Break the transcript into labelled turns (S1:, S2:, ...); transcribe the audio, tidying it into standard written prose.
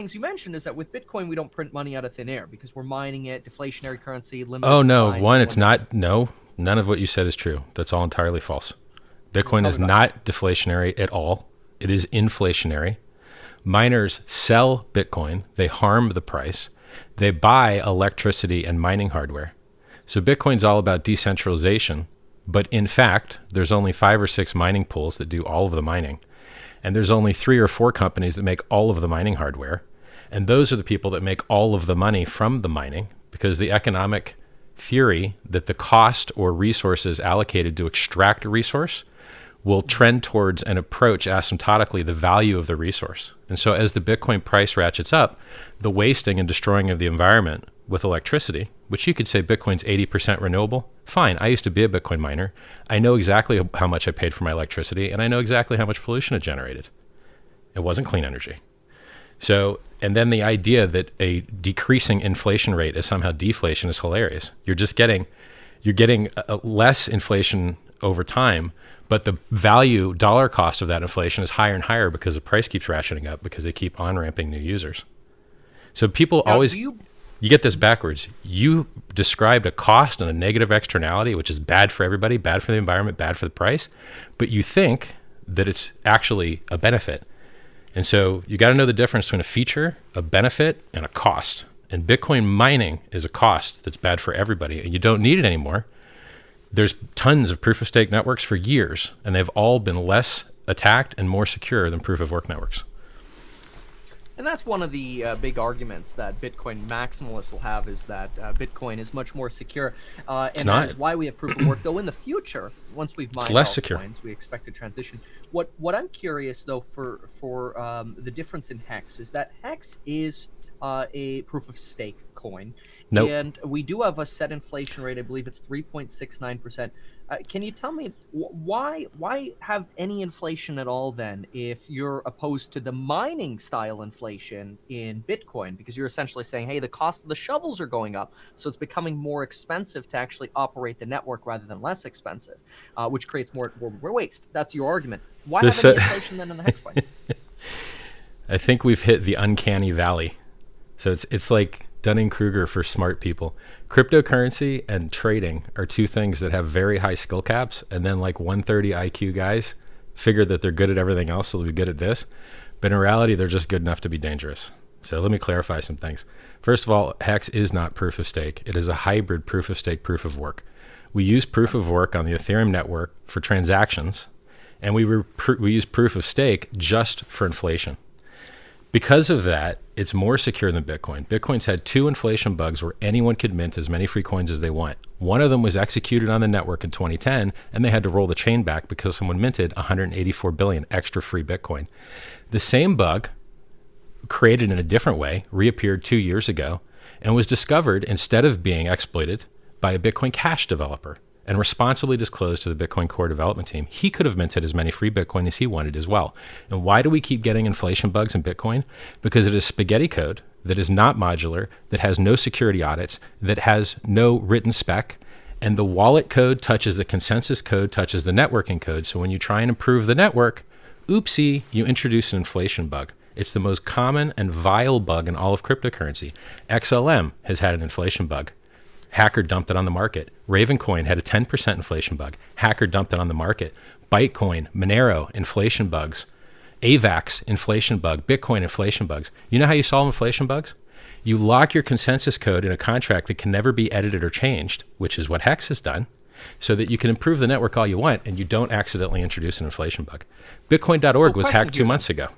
S1: things you mentioned is that with Bitcoin, we don't print money out of thin air because we're mining it, deflationary currency,
S2: Oh
S1: limited
S2: no,
S1: supply.
S2: one, it's not. No, none of what you said is true. That's all entirely false. Bitcoin
S1: Tell
S2: is
S1: me about it.
S2: not deflationary at all. It is inflationary. Miners sell Bitcoin, they harm the price, they buy electricity and mining hardware. So Bitcoin's all about decentralization, but in fact, there's only 5 or 6 mining pools that do all of the mining. And there's only 3 or 4 companies that make all of the mining hardware. And those are the people that make all of the money from the mining, because the economic theory that the cost or resources allocated to extract a resource will trend towards and approach asymptotically the value of the resource. And so as the Bitcoin price ratchets up, the wasting and destroying of the environment with electricity, which you could say Bitcoin's 80% renewable, fine. I used to be a Bitcoin miner. I know exactly how much I paid for my electricity, and I know exactly how much pollution it generated. It wasn't clean energy. So, and then the idea that a decreasing inflation rate is somehow deflation is hilarious. You're getting less inflation over time, but the value dollar cost of that inflation is higher and higher because the price keeps ratcheting up because they keep on ramping new users. So people
S1: Now,
S2: always, you get this backwards. You described a cost and a negative externality, which is bad for everybody, bad for the environment, bad for the price, but you think that it's actually a benefit. And so you got to know the difference between a feature, a benefit, and a cost. And Bitcoin mining is a cost that's bad for everybody, and you don't need it anymore. There's tons of proof of stake networks for years, and they've all been less attacked and more secure than proof of work networks.
S1: And that's one of the big arguments that Bitcoin maximalists will have, is that Bitcoin is much more secure. And that is why we have proof of work. Though in the future, once we've mined
S2: less secure.
S1: altcoins, we expect to transition. What I'm curious, though, for the difference in Hex is that Hex is a proof of stake coin.
S2: Nope.
S1: And we do have a set inflation rate. I believe it's 3.69%. Can you tell me why have any inflation at all then if you're opposed to the mining style inflation in Bitcoin? Because you're essentially saying, hey, the cost of the shovels are going up, so it's becoming more expensive to actually operate the network rather than less expensive, which creates more waste. That's your argument. Why have any inflation then in the Hex coin?
S2: I think we've hit the uncanny valley. So it's like Dunning-Kruger for smart people. Cryptocurrency and trading are 2 things that have very high skill caps, and then like 130 IQ guys figure that they're good at everything else, so they'll be good at this. But in reality, they're just good enough to be dangerous. So let me clarify some things. First of all, Hex is not proof of stake. It is a hybrid proof of stake, proof of work. We use proof of work on the Ethereum network for transactions, and we use proof of stake just for inflation. Because of that, it's more secure than Bitcoin. Bitcoin's had 2 inflation bugs where anyone could mint as many free coins as they want. One of them was executed on the network in 2010, and they had to roll the chain back because someone minted 184 billion extra free Bitcoin. The same bug, created in a different way, reappeared 2 years ago and was discovered, instead of being exploited, by a Bitcoin Cash developer and responsibly disclosed to the Bitcoin core development team. He could have minted as many free Bitcoin as he wanted as well. And why do we keep getting inflation bugs in Bitcoin? Because it is spaghetti code that is not modular, that has no security audits, that has no written spec, and the wallet code touches the consensus code, touches the networking code. So when you try and improve the network, oopsie, you introduce an inflation bug. It's the most common and vile bug in all of cryptocurrency. XLM has had an inflation bug. Hacker dumped it on the market. Ravencoin had a 10% inflation bug. Hacker dumped it on the market. Bytecoin, Monero, inflation bugs. AVAX, inflation bug. Bitcoin, inflation bugs. You know how you solve inflation bugs? You lock your consensus code in a contract that can never be edited or changed, which is what Hex has done, so that you can improve the network all you want and you don't accidentally introduce an inflation bug. Bitcoin.org was hacked 2 months ago.